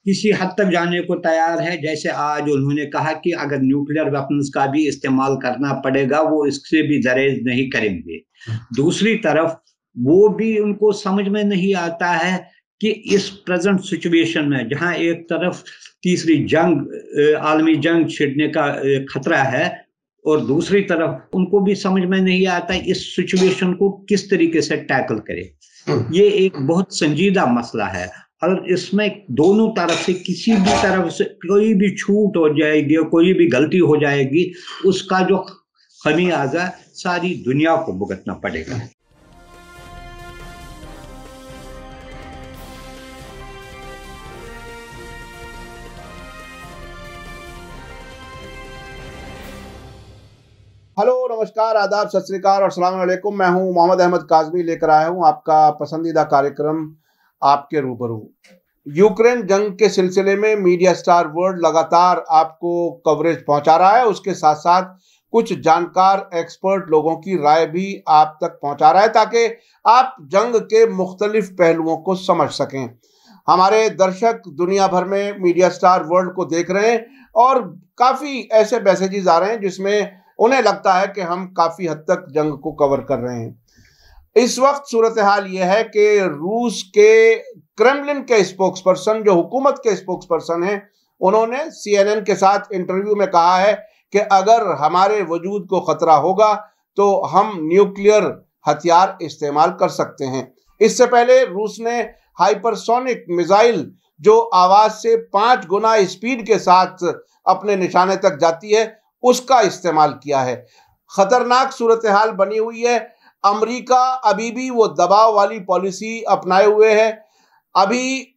किसी हद तक जाने को तैयार है। जैसे आज उन्होंने कहा कि अगर न्यूक्लियर वेपन्स का भी इस्तेमाल करना पड़ेगा वो इससे भी गुरेज नहीं करेंगे। दूसरी तरफ वो भी उनको समझ में नहीं आता है कि इस प्रेजेंट सिचुएशन में जहां एक तरफ तीसरी जंग आलमी जंग छिड़ने का खतरा है और दूसरी तरफ उनको भी समझ में नहीं आता इस सिचुएशन को किस तरीके से टैकल करे। ये एक बहुत संजीदा मसला है और इसमें दोनों तरफ से किसी भी तरफ से कोई भी छूट हो जाएगी, कोई भी गलती हो जाएगी, उसका जो खमियाजा सारी दुनिया को भुगतना पड़ेगा। हेलो, नमस्कार, आदाब, सत श्री अकाल और अस्सलाम वालेकुम। मैं हूं मोहम्मद अहमद काज़मी, लेकर आया हूं आपका पसंदीदा कार्यक्रम आपके रूबरू। यूक्रेन जंग के सिलसिले में मीडिया स्टार वर्ल्ड लगातार आपको कवरेज पहुंचा रहा है। उसके साथ साथ कुछ जानकार एक्सपर्ट लोगों की राय भी आप तक पहुंचा रहा है ताकि आप जंग के मुख्तलिफ पहलुओं को समझ सकें। हमारे दर्शक दुनिया भर में मीडिया स्टार वर्ल्ड को देख रहे हैं और काफ़ी ऐसे मैसेजेस आ रहे हैं जिसमें उन्हें लगता है कि हम काफ़ी हद तक जंग को कवर कर रहे हैं। इस वक्त सूरत हाल यह है कि रूस के क्रेमलिन के स्पोक्स पर्सन, जो हुकूमत के स्पोक्स पर्सन हैं, उन्होंने CNN के साथ इंटरव्यू में कहा है कि अगर हमारे वजूद को खतरा होगा तो हम न्यूक्लियर हथियार इस्तेमाल कर सकते हैं। इससे पहले रूस ने हाइपरसोनिक मिसाइल जो आवाज़ से 5 गुना स्पीड के साथ अपने निशाने तक जाती है उसका इस्तेमाल किया है। खतरनाक सूरत हाल बनी हुई है। अमेरिका अभी भी वो दबाव वाली पॉलिसी अपनाए हुए है। अभी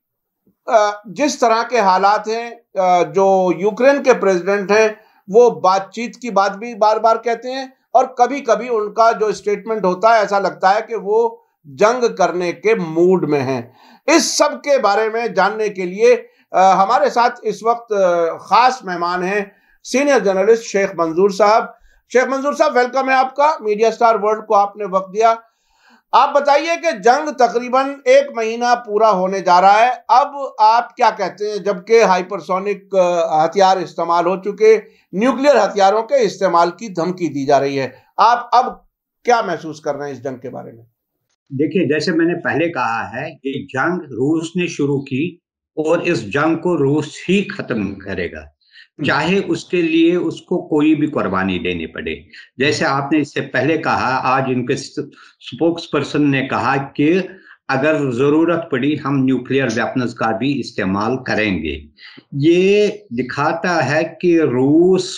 जिस तरह के हालात हैं, जो यूक्रेन के प्रेसिडेंट हैं वो बातचीत की बात भी बार बार कहते हैं और कभी कभी उनका जो स्टेटमेंट होता है ऐसा लगता है कि वो जंग करने के मूड में हैं। इस सब के बारे में जानने के लिए हमारे साथ इस वक्त खास मेहमान हैं सीनियर जर्नलिस्ट शेख मंजूर साहब। शेख मंजूर साहब, वेलकम है आपका। मीडिया स्टार वर्ल्ड को आपने वक्त दिया। आप बताइए कि जंग तकरीबन 1 महीना पूरा होने जा रहा है, अब आप क्या कहते हैं? जबकि हाइपरसोनिक हथियार इस्तेमाल हो चुके, न्यूक्लियर हथियारों के इस्तेमाल की धमकी दी जा रही है, आप अब क्या महसूस कर रहे हैं इस जंग के बारे में? देखिए, जैसे मैंने पहले कहा है कि जंग रूस ने शुरू की और इस जंग को रूस ही खत्म करेगा, चाहे उसके लिए उसको कोई भी कुर्बानी देनी पड़े। जैसे आपने इससे पहले कहा, आज इनके स्पोक्स पर्सन ने कहा कि अगर जरूरत पड़ी हम न्यूक्लियर वेपन्स का भी इस्तेमाल करेंगे। ये दिखाता है कि रूस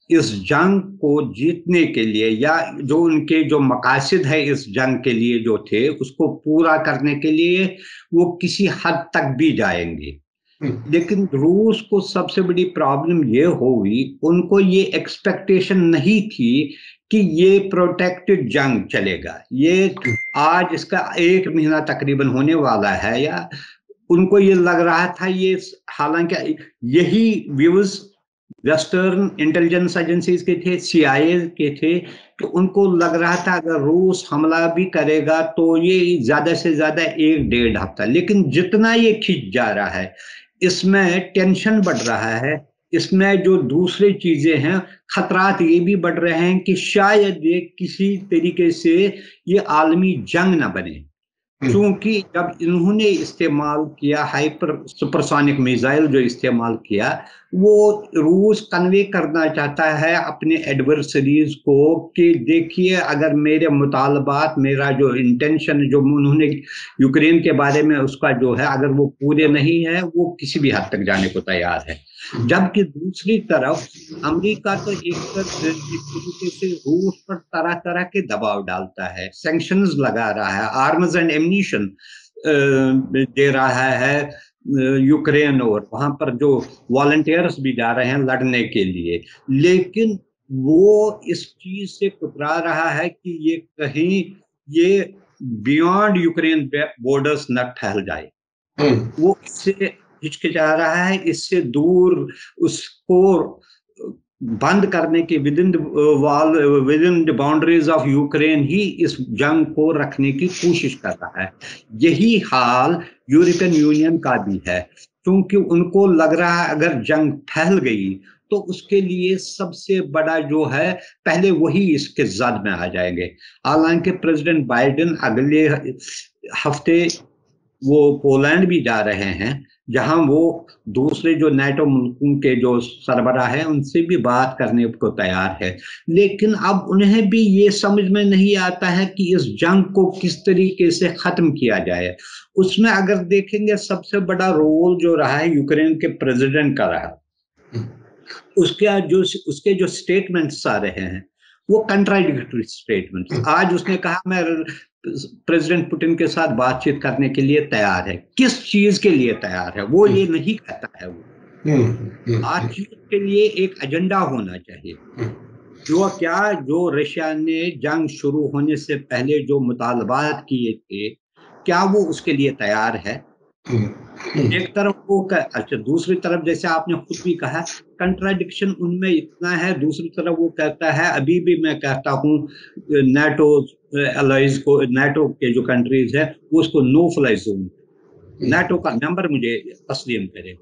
इस जंग को जीतने के लिए या जो उनके जो मकासद है इस जंग के लिए जो थे उसको पूरा करने के लिए वो किसी हद तक भी जाएंगे। लेकिन रूस को सबसे बड़ी प्रॉब्लम ये हुई, उनको ये एक्सपेक्टेशन नहीं थी कि ये प्रोटेक्टेड जंग चलेगा। ये आज इसका 1 महीना तकरीबन होने वाला है, या उनको ये लग रहा था ये, हालांकि यही व्यूज वेस्टर्न इंटेलिजेंस एजेंसीज के थे, CIA के थे, तो उनको लग रहा था अगर रूस हमला भी करेगा तो ये ज्यादा से ज्यादा 1-1.5 हफ्ता। लेकिन जितना ये खिंच जा रहा है इसमें टेंशन बढ़ रहा है, इसमें जो दूसरी चीजें हैं, खतरात ये भी बढ़ रहे हैं कि शायद ये किसी तरीके से ये आलमी जंग ना बने। क्योंकि जब इन्होंने इस्तेमाल किया हाइपर सुपरसोनिक मिसाइल जो इस्तेमाल किया, वो रूस कन्वे करना चाहता है अपने एडवर्सरीज को कि देखिए अगर मेरे मुतालबात, मेरा जो इंटेंशन जो उन्होंने यूक्रेन के बारे में उसका जो है, अगर वो पूरे नहीं है वो किसी भी हद तक जाने को तैयार है। जबकि दूसरी तरफ अमेरिका तो एक तरीके से रूस पर तरह तरह के दबाव डालता है, सैंक्शंस लगा रहा है, आर्म्स एंड एम्यूनिशन दे रहा है यूक्रेन, और वहां पर जो वॉलंटियर्स भी जा रहे हैं लड़ने के लिए। लेकिन वो इस चीज से कतरा रहा है कि ये कहीं ये बियॉन्ड यूक्रेन बॉर्डर्स न फैल जाए। वो इससे हिचकिचा रहा है, इससे दूर उसको बंद करने के within the boundaries of Ukraine ही इस जंग को रखने की कोशिश कर रहा है। यही हाल यूरोपियन यूनियन का भी है, क्योंकि उनको लग रहा है अगर जंग फैल गई तो उसके लिए सबसे बड़ा जो है पहले वही इसके जद में आ जाएंगे। हालांकि प्रेसिडेंट बाइडेन अगले हफ्ते वो पोलैंड भी जा रहे हैं, जहां वो दूसरे जो नाटो मुल्कों के जो सरबराह है उनसे भी बात करने को तैयार है। लेकिन अब उन्हें भी ये समझ में नहीं आता है कि इस जंग को किस तरीके से खत्म किया जाए। उसमें अगर देखेंगे सबसे बड़ा रोल जो रहा है यूक्रेन के प्रेसिडेंट का रहा। उसके जो स्टेटमेंट्स आ रहे हैं वो कंट्राडिक्टरी स्टेटमेंट्स। आज उसने कहा मैं प्रेसिडेंट पुतिन के साथ बातचीत करने के लिए तैयार है। किस चीज के लिए तैयार है वो ये नहीं कहता है। वो बातचीत के लिए एक एजेंडा होना चाहिए। जो रशिया ने जंग शुरू होने से पहले जो मुतालबात किए थे, क्या वो उसके लिए तैयार है? एक तरफ वो अच्छा, दूसरी तरफ जैसे आपने खुद भी कहा कंट्राडिक्शन उनमें इतना है। दूसरी तरफ वो कहता है, अभी भी मैं कहता हूँ नाटो अलाइज को, नाटो के जो कंट्रीज है वो उसको नो फ्लाई जोन, नाटो का मेंबर मुझे तस्लीम करे,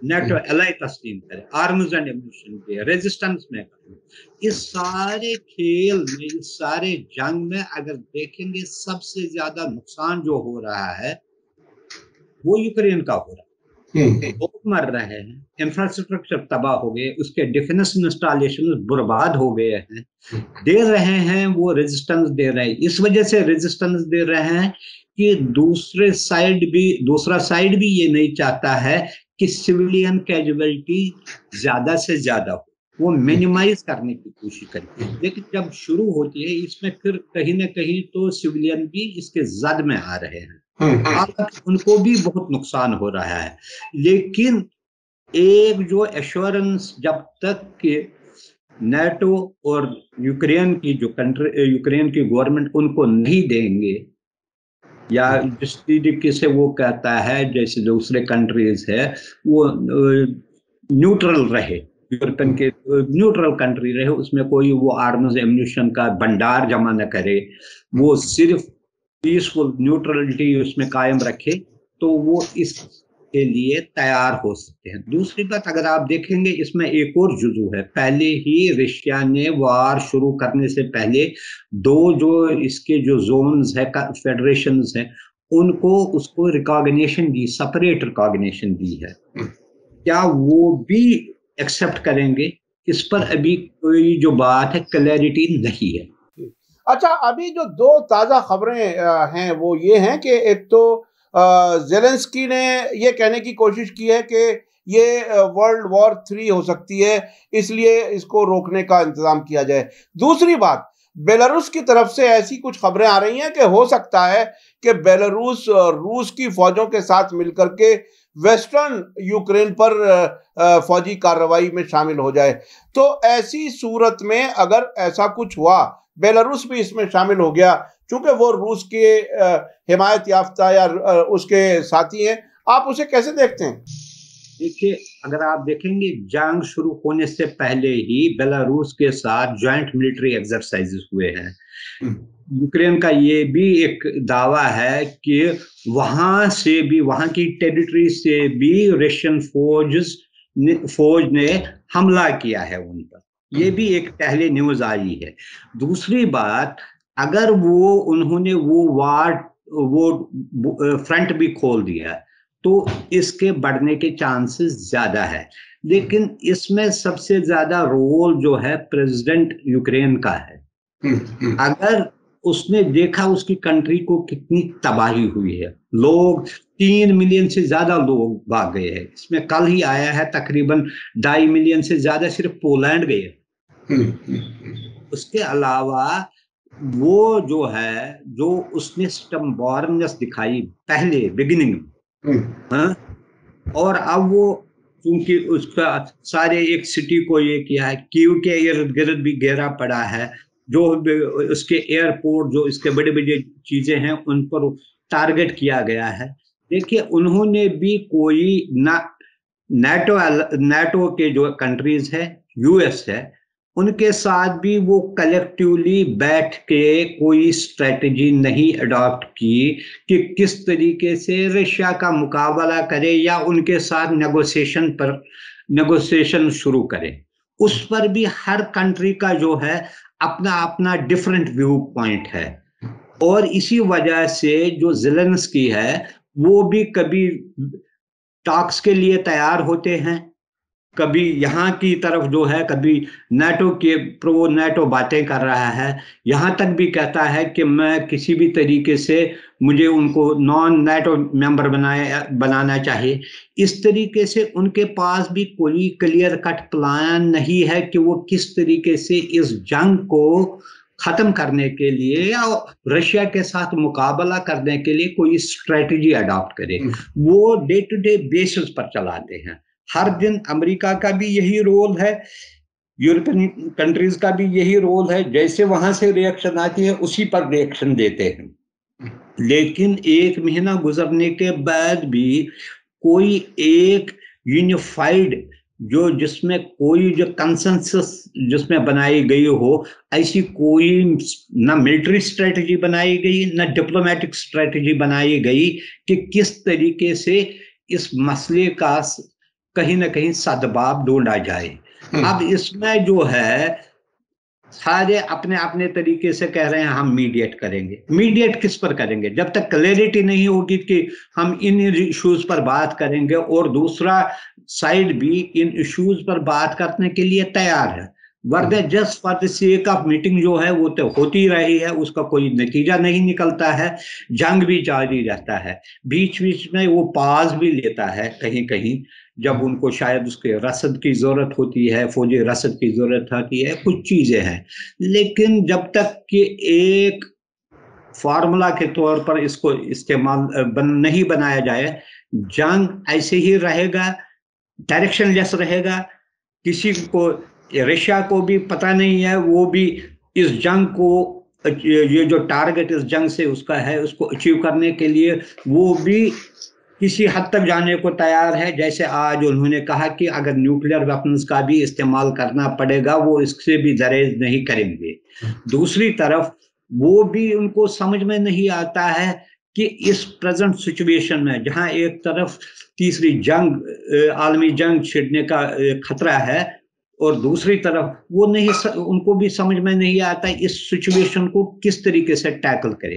नाटो अलाई तस्लीम करे, आर्म्स एंड एम्यूनिशन के रेजिस्टेंस में करे। इस सारे खेल में, इस सारे जंग में अगर देखेंगे सबसे ज्यादा नुकसान जो हो रहा है वो यूक्रेन का हो रहा है। लोग मर रहे हैं, इंफ्रास्ट्रक्चर तबाह हो गए, उसके डिफेंस इंस्टॉलेशन बर्बाद हो गए हैं। दे रहे हैं वो रेजिस्टेंस दे रहे हैं, इस वजह से रेजिस्टेंस दे रहे हैं कि दूसरा साइड भी ये नहीं चाहता है कि सिविलियन कैजुअलिटी ज्यादा से ज्यादा हो, वो मिनिमाइज करने की कोशिश करे। लेकिन जब शुरू होती है इसमें फिर कहीं ना कहीं तो सिविलियन भी इसके जद में आ रहे हैं, उनको भी बहुत नुकसान हो रहा है। लेकिन एक जो एश्योरेंस जब तक के नाटो और यूक्रेन की गवर्नमेंट उनको नहीं देंगे, या जिस तरीके से वो कहता है जैसे दूसरे कंट्रीज है वो न्यूट्रल रहे, यूरोपियन के न्यूट्रल कंट्री रहे, उसमें कोई वो आर्म्स एम्यूनिशन का भंडार जमा न करे, वो सिर्फ पीसफुल न्यूट्रलिटी उसमें कायम रखे, तो वो इसके लिए तैयार हो सकते हैं। दूसरी बात अगर आप देखेंगे इसमें एक और जुजू है। पहले ही रशिया ने वार शुरू करने से पहले दो जो इसके जो जोन्स है, फेडरेशंस है, उनको उसको रिकॉग्निशन दी, सेपरेट रिकॉग्निशन दी है। क्या वो भी एक्सेप्ट करेंगे? इस पर अभी कोई जो बात है क्लैरिटी नहीं है। अच्छा, अभी जो दो ताजा खबरें हैं वो ये हैं कि एक तो ज़ेलेंस्की ने ये कहने की कोशिश की है कि ये वर्ल्ड वॉर 3 हो सकती है, इसलिए इसको रोकने का इंतजाम किया जाए। दूसरी बात, बेलारूस की तरफ से ऐसी कुछ खबरें आ रही हैं कि हो सकता है कि बेलारूस रूस की फौजों के साथ मिलकर के वेस्टर्न यूक्रेन पर फौजी कार्रवाई में शामिल हो जाए। तो ऐसी सूरत में अगर ऐसा कुछ हुआ, बेलारूस भी इसमें शामिल हो गया, चूंकि वो रूस के हिमायत याफ्ता या उसके साथी हैं, आप उसे कैसे देखते हैं? देखिए, अगर आप देखेंगे जंग शुरू होने से पहले ही बेलारूस के साथ जॉइंट मिलिट्री एक्सरसाइजेस हुए हैं। यूक्रेन का ये भी एक दावा है कि वहां से भी, वहां की टेरिटरी से भी रशियन फौज ने हमला किया है उन पर। ये भी एक पहले न्यूज आई है। दूसरी बात, अगर उन्होंने वो फ्रंट भी खोल दिया तो इसके बढ़ने के चांसेस ज्यादा है। लेकिन इसमें सबसे ज्यादा रोल जो है प्रेसिडेंट यूक्रेन का है। अगर उसने देखा उसकी कंट्री को कितनी तबाही हुई है, लोग 3 मिलियन से ज्यादा लोग भाग गए हैं। इसमें कल ही आया है तकरीबन 2.5 मिलियन से ज्यादा सिर्फ पोलैंड गए। उसके अलावा वो जो है, जो उसने स्टम्बॉर्मनेस दिखाई पहले बिगिनिंग में, और अब वो क्योंकि उसका सारे एक सिटी को ये किया है, कीव के इर्द गिर्द भी घेरा पड़ा है, जो उसके एयरपोर्ट, जो इसके बड़े बड़े चीजें हैं उन पर टारगेट किया गया है। देखिए, उन्होंने भी कोई नाटो के जो कंट्रीज है, यूएस है, उनके साथ भी वो कलेक्टिवली बैठ के कोई स्ट्रेटजी नहीं अडॉप्ट की कि किस तरीके से रशिया का मुकाबला करे या उनके साथ नेगोशिएशन शुरू करे। उस पर भी हर कंट्री का जो है अपना अपना डिफरेंट व्यू पॉइंट है, और इसी वजह से जो ज़ेलेंस्की है वो भी कभी टॉक्स के लिए तैयार होते हैं, कभी यहाँ की तरफ जो है, कभी नाटो के प्रो नाटो बातें कर रहा है, यहाँ तक भी कहता है कि मैं किसी भी तरीके से मुझे उनको नॉन नाटो मेंबर बनाना चाहिए। इस तरीके से उनके पास भी कोई क्लियर कट प्लान नहीं है कि वो किस तरीके से इस जंग को खत्म करने के लिए या रशिया के साथ मुकाबला करने के लिए कोई स्ट्रेटजी अडॉप्ट करे। वो डे टू डे बेसिस पर चलाते हैं। हर दिन अमेरिका का भी यही रोल है, यूरोपियन कंट्रीज का भी यही रोल है, जैसे वहां से रिएक्शन आती है उसी पर रिएक्शन देते हैं। लेकिन एक महीना गुजरने के बाद भी कोई एक यूनिफाइड जिसमें कोई जो कंसेंसस जिसमें बनाई गई हो, ऐसी कोई ना मिलिट्री स्ट्रेटजी बनाई गई ना डिप्लोमेटिक स्ट्रेटजी बनाई गई कि किस तरीके से इस मसले का कहीं ना कहीं सद्भाव ढूंढा जाए। अब इसमें जो है सारे अपने अपने तरीके से कह रहे हैं हम मीडिएट करेंगे। मीडिएट किस पर करेंगे? जब तक क्लैरिटी नहीं होगी कि हम इन इश्यूज पर बात करेंगे और दूसरा साइड भी इन इश्यूज पर बात करने के लिए तैयार है, वरना just for the sake of meeting जो है वो तो होती रही है, उसका कोई नतीजा नहीं निकलता है, जंग भी जारी रहता है। बीच बीच में वो पाज भी लेता है कहीं कहीं, जब उनको शायद उसके रसद की जरूरत होती है, फौजी रसद की जरूरत होती है, कुछ चीजें हैं। लेकिन जब तक कि एक फार्मूला के तौर पर इसको इस्तेमाल नहीं बनाया जाए, जंग ऐसे ही रहेगा, डायरेक्शन लेस रहेगा। किसी को, रशिया को भी पता नहीं है, वो भी इस जंग को, ये जो टारगेट इस जंग से उसका है, उसको अचीव करने के लिए वो भी किसी हद तक जाने को तैयार है। जैसे आज उन्होंने कहा कि अगर न्यूक्लियर वेपन्स का भी इस्तेमाल करना पड़ेगा वो इससे भी दरेज नहीं करेंगे। दूसरी तरफ वो भी उनको समझ में नहीं आता है कि इस प्रेजेंट सिचुएशन में जहां एक तरफ तीसरी जंग, आलमी जंग छिड़ने का खतरा है, और दूसरी तरफ वो नहीं, उनको भी समझ में नहीं आता इस सिचुएशन को किस तरीके से टैकल करे।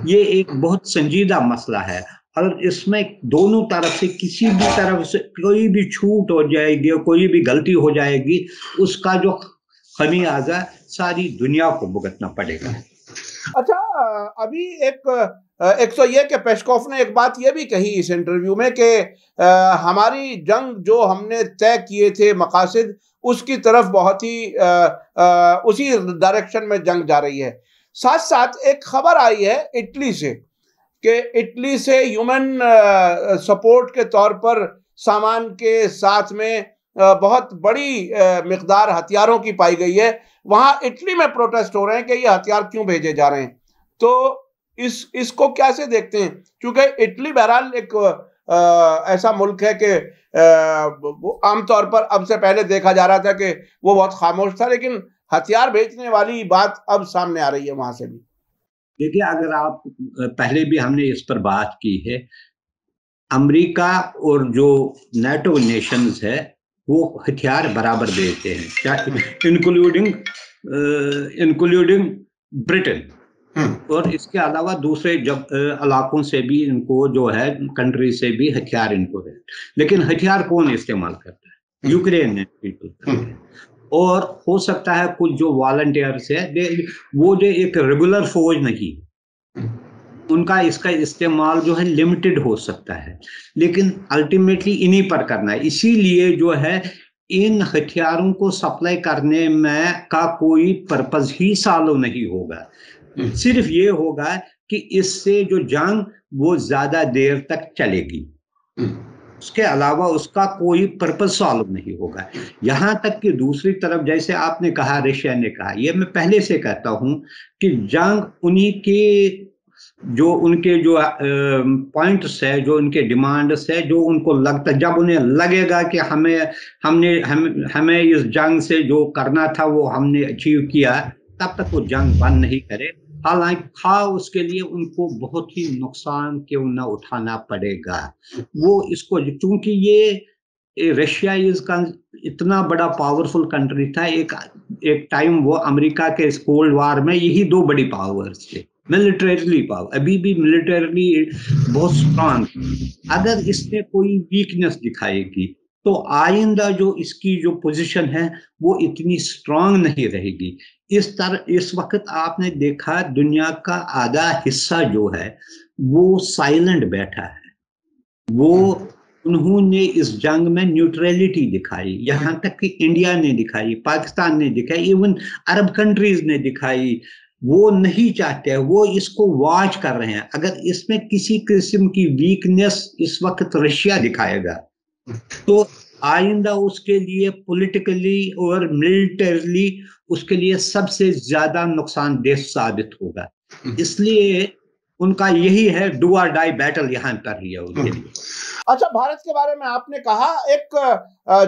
ये एक बहुत संजीदा मसला है, और इसमें दोनों तरफ से किसी भी तरफ से कोई भी छूट हो जाएगी, कोई भी गलती हो जाएगी, उसका जो खमियाजा सारी दुनिया को भुगतना पड़ेगा। अच्छा, अभी एक तो ये कि पेस्कोव ने एक बात ये भी कही इस इंटरव्यू में कि हमारी जंग जो हमने तय किए थे मकासद, उसकी तरफ बहुत ही उसी डायरेक्शन में जंग जा रही है। साथ साथ एक खबर आई है इटली से कि इटली से ह्यूमन सपोर्ट के तौर पर सामान के साथ में बहुत बड़ी मिकदार हथियारों की पाई गई है। वहां इटली में प्रोटेस्ट हो रहे हैं कि ये हथियार क्यों भेजे जा रहे हैं। तो इसको कैसे देखते हैं? क्योंकि इटली बहरहाल एक ऐसा मुल्क है कि आमतौर पर अब से पहले देखा जा रहा था कि वो बहुत खामोश था, लेकिन हथियार बेचने वाली बात अब सामने आ रही है वहां से भी। देखिए, अगर आप, पहले भी हमने इस पर बात की है, अमेरिका और जो नाटो नेशंस है वो हथियार बराबर देते हैं, इंक्लूडिंग ब्रिटेन, और इसके अलावा दूसरे इलाकों से भी इनको जो है, कंट्री से भी हथियार इनको है। लेकिन हथियार कौन इस्तेमाल करता है? Ukraine people. और हो सकता है कुछ जो वॉलंटियर्स है, वो जो एक रेगुलर फौज नहीं, उनका इसका इस्तेमाल जो है लिमिटेड हो सकता है, लेकिन अल्टीमेटली इन्हीं पर करना है। इसीलिए जो है इन हथियारों को सप्लाई करने में का कोई पर्पस ही सालों नहीं होगा। सिर्फ ये होगा कि इससे जो जंग वो ज्यादा देर तक चलेगी, उसके अलावा उसका कोई पर्पस सॉल्व नहीं होगा। यहां तक कि दूसरी तरफ, जैसे आपने कहा, रशिया ने कहा, ये मैं पहले से कहता हूं कि जंग उन्हीं के जो उनके जो पॉइंट्स है, जो उनके डिमांड्स है, जो उनको लगता, जब उन्हें लगेगा कि हमें इस जंग से जो करना था वो हमने अचीव किया, तब तक वो जंग बंद नहीं करे। हालांकि उसके लिए उनको बहुत ही नुकसान क्यों ना उठाना पड़ेगा। वो इसको, क्योंकि ये रशिया इसका इतना बड़ा पावरफुल कंट्री था। एक एक टाइम वो अमेरिका के कोल्ड वार में यही दो बड़ी पावर्स थे मिलिटरीली पावर, अभी भी मिलिटरीली बहुत स्ट्रांग। अगर इसने कोई वीकनेस दिखाएगी तो आइंदा जो इसकी जो पोजीशन है वो इतनी स्ट्रांग नहीं रहेगी। इस वक्त आपने देखा दुनिया का आधा हिस्सा जो है वो साइलेंट बैठा है। वो उन्होंने इस जंग में न्यूट्रलिटी दिखाई, यहाँ तक कि इंडिया ने दिखाई, पाकिस्तान ने दिखाई, इवन अरब कंट्रीज ने दिखाई। वो नहीं चाहते, वो इसको वॉच कर रहे हैं। अगर इसमें किसी किस्म की वीकनेस इस वक्त रशिया दिखाएगा तो आइंदा उसके लिए पॉलिटिकली और मिलिटरली उसके लिए सबसे ज्यादा नुकसानदेह साबित होगा। इसलिए उनका यही है, डू और डाई बैटल यहाँ कर रही है उनके लिए। अच्छा, भारत के बारे में आपने कहा, एक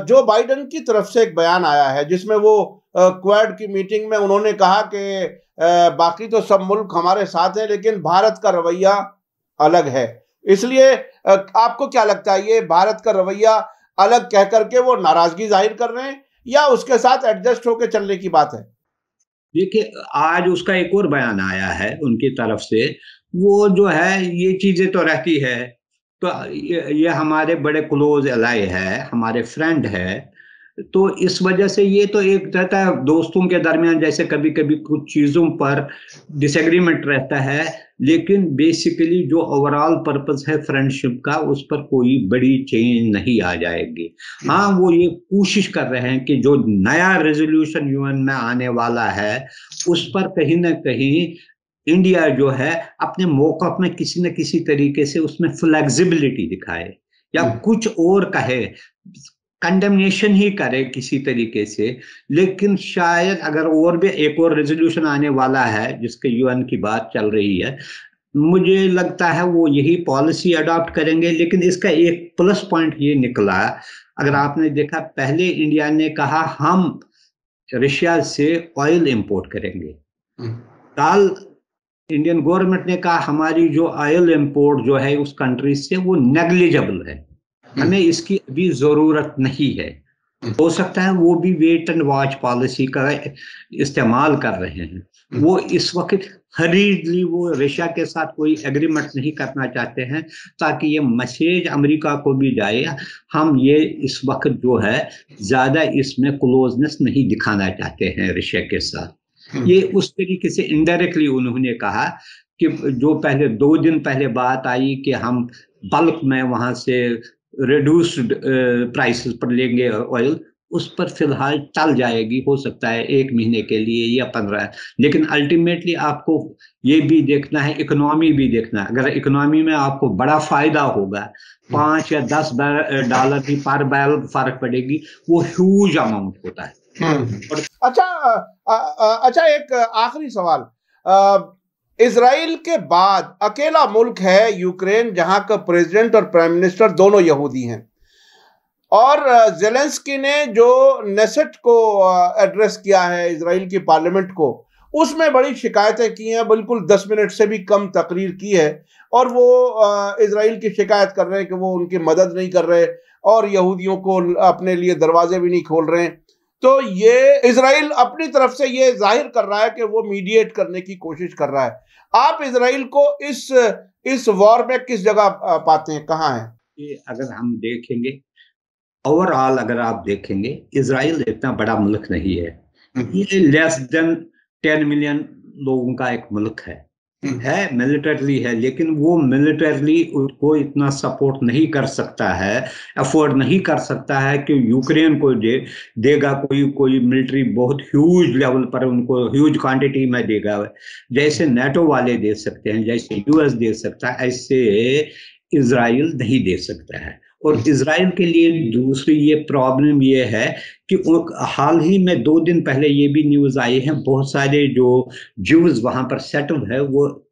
जो बाइडेन की तरफ से एक बयान आया है जिसमें वो क्वाड की मीटिंग में उन्होंने कहा कि बाकी तो सब मुल्क हमारे साथ हैं लेकिन भारत का रवैया अलग है। इसलिए आपको क्या लगता है, ये भारत का रवैया अलग कह करके वो नाराजगी जाहिर कर रहे हैं या उसके साथ एडजस्ट होकर चलने की बात है? देखिए, आज उसका एक और बयान आया है उनकी तरफ से। वो जो है, ये चीजें तो रहती है, तो ये हमारे बड़े क्लोज एलाय है, हमारे फ्रेंड है, तो इस वजह से ये तो एक रहता है दोस्तों के दरमियान, जैसे कभी कभी कुछ चीजों पर डिसएग्रीमेंट रहता है, लेकिन बेसिकली जो ओवरऑल पर्पस है फ्रेंडशिप का, उस पर कोई बड़ी चेंज नहीं आ जाएगी। हाँ, वो ये कोशिश कर रहे हैं कि जो नया रेजोल्यूशन यूएन में आने वाला है उस पर कहीं ना कहीं इंडिया जो है अपने मौक़िफ़ में किसी न किसी तरीके से उसमें फ्लेक्सिबिलिटी दिखाए या कुछ और कहे, कंडेमनेशन ही करे किसी तरीके से। लेकिन शायद अगर और भी एक और रेजोल्यूशन आने वाला है जिसके यूएन की बात चल रही है, मुझे लगता है वो यही पॉलिसी अडॉप्ट करेंगे। लेकिन इसका एक प्लस पॉइंट ये निकला, अगर आपने देखा, पहले इंडिया ने कहा हम रशिया से ऑयल इंपोर्ट करेंगे। कल इंडियन गवर्नमेंट ने कहा हमारी जो ऑयल इंपोर्ट जो है उस कंट्री से वो नेग्लिजिबल है, हमें इसकी अभी जरूरत नहीं है। हो सकता है वो भी वेट एंड वॉच पॉलिसी का इस्तेमाल कर रहे हैं। वो इस वक्त हरीडली वो रशिया के साथ कोई एग्रीमेंट नहीं करना चाहते हैं, ताकि ये मैसेज अमेरिका को भी जाए, हम ये इस वक्त जो है ज्यादा इसमें क्लोजनेस नहीं दिखाना चाहते हैं रशिया के साथ। ये उस तरीके से इनडायरेक्टली उन्होंने कहा कि जो पहले 2 दिन पहले बात आई कि हम बल्क में वहां से रिड्यूस्ड प्राइसेस पर लेंगे ऑयल, उस पर फिलहाल टल जाएगी, हो सकता है 1 महीने के लिए या 15। लेकिन अल्टीमेटली आपको ये भी देखना है, इकोनॉमी भी देखना है। अगर इकोनॉमी में आपको बड़ा फायदा होगा, $5 या $10 भी पर बैरल फर्क पड़ेगी, वो ह्यूज अमाउंट होता है। और अच्छा, एक आखिरी सवाल, इजराइल के बाद अकेला मुल्क है यूक्रेन जहां का प्रेसिडेंट और प्राइम मिनिस्टर दोनों यहूदी हैं, और जेलेंस्की ने जो नेसेट को एड्रेस किया है, इजराइल की पार्लियामेंट को, उसमें बड़ी शिकायतें की हैं, बिल्कुल 10 मिनट से भी कम तकरीर की है, और वो इजराइल की शिकायत कर रहे हैं कि वो उनकी मदद नहीं कर रहे और यहूदियों को अपने लिए दरवाजे भी नहीं खोल रहे हैं। तो ये इजराइल अपनी तरफ से ये जाहिर कर रहा है कि वो मीडिएट करने की कोशिश कर रहा है। आप इजराइल को इस वॉर में किस जगह पाते हैं, कहाँ है? ये अगर हम देखेंगे ओवरऑल, अगर आप देखेंगे, इजराइल इतना बड़ा मुल्क नहीं है। ये लेस देन 10 मिलियन लोगों का एक मुल्क है मिलिटरली है, लेकिन वो मिलिटरली उसको इतना सपोर्ट नहीं कर सकता है, अफोर्ड नहीं कर सकता है कि यूक्रेन को देगा कोई मिलिट्री बहुत ह्यूज लेवल पर, उनको ह्यूज क्वांटिटी में देगा। जैसे नेटो वाले दे सकते हैं, जैसे यूएस दे सकता है, ऐसे इजराइल नहीं दे सकता है। और इजराइल के लिए दूसरी ये प्रॉब्लम ये है कि हाल ही में 2 दिन पहले ये भी न्यूज़ आई है, बहुत सारे जो ज्यूज वहां पर सेटल है वो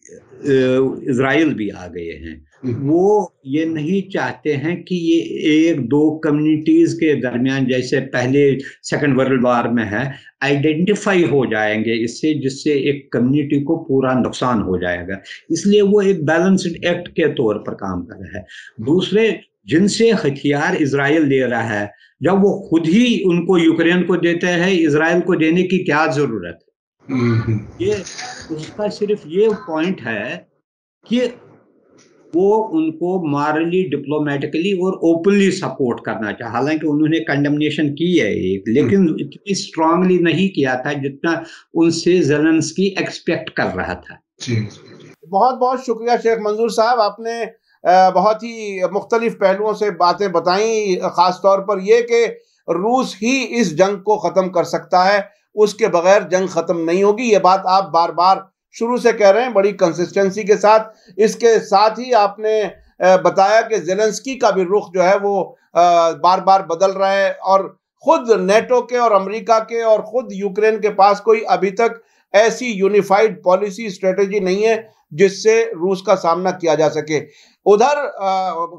इजराइल भी आ गए हैं। वो ये नहीं चाहते हैं कि ये एक दो कम्युनिटीज के दरमियान जैसे पहले सेकंड वर्ल्ड वॉर में है आइडेंटिफाई हो जाएंगे इससे, जिससे एक कम्युनिटी को पूरा नुकसान हो जाएगा। इसलिए वो एक बैलेंस्ड एक्ट के तौर पर काम कर रहा है। दूसरे, जिनसे हथियार इजराइल ले रहा है, जब वो खुद ही उनको यूक्रेन को देते हैं, इजराइल को देने की क्या जरूरत है? ये उसका सिर्फ ये पॉइंट है कि वो उनको मॉरली, डिप्लोमेटिकली और ओपनली सपोर्ट करना चाहिए। हालांकि उन्होंने कंडेमनेशन की है एक, लेकिन इतनी स्ट्रांगली नहीं किया था जितना उनसे ज़ेलेंस्की एक्सपेक्ट कर रहा था। बहुत बहुत शुक्रिया शेख मंजूर साहब, आपने बहुत ही मुख्तलिफ पहलुओं से बातें बताई, ख़ास तौर पर यह कि रूस ही इस जंग को ख़त्म कर सकता है, उसके बगैर जंग ख़त्म नहीं होगी। ये बात आप बार बार शुरू से कह रहे हैं बड़ी कंसिस्टेंसी के साथ। इसके साथ ही आपने बताया कि ज़ेलेंस्की का भी रुख जो है वो बार बार बदल रहा है, और खुद नेटो के और अमेरिका के और खुद यूक्रेन के पास कोई अभी तक ऐसी यूनिफाइड पॉलिसी स्ट्रेटेजी नहीं है जिससे रूस का सामना किया जा सके। उधर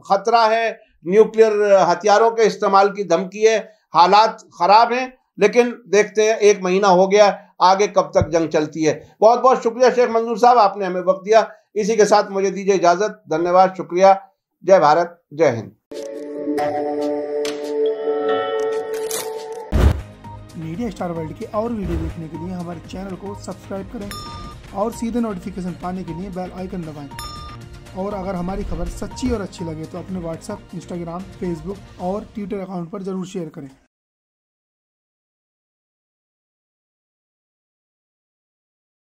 खतरा है, न्यूक्लियर हथियारों के इस्तेमाल की धमकी है, हालात खराब हैं, लेकिन देखते हैं, 1 महीना हो गया, आगे कब तक जंग चलती है। बहुत बहुत शुक्रिया शेख मंजूर साहब, आपने हमें वक्त दिया। इसी के साथ मुझे दीजिए इजाजत। धन्यवाद, शुक्रिया। जय भारत, जय हिंद। मीडिया स्टार वर्ल्ड के और वीडियो देखने के लिए हमारे चैनल को सब्सक्राइब करें और सीधे नोटिफिकेशन पाने के लिए बेल आइकन दबाएं। और अगर हमारी खबर सच्ची और अच्छी लगे तो अपने व्हाट्सएप, इंस्टाग्राम, फेसबुक और ट्विटर अकाउंट पर ज़रूर शेयर करें।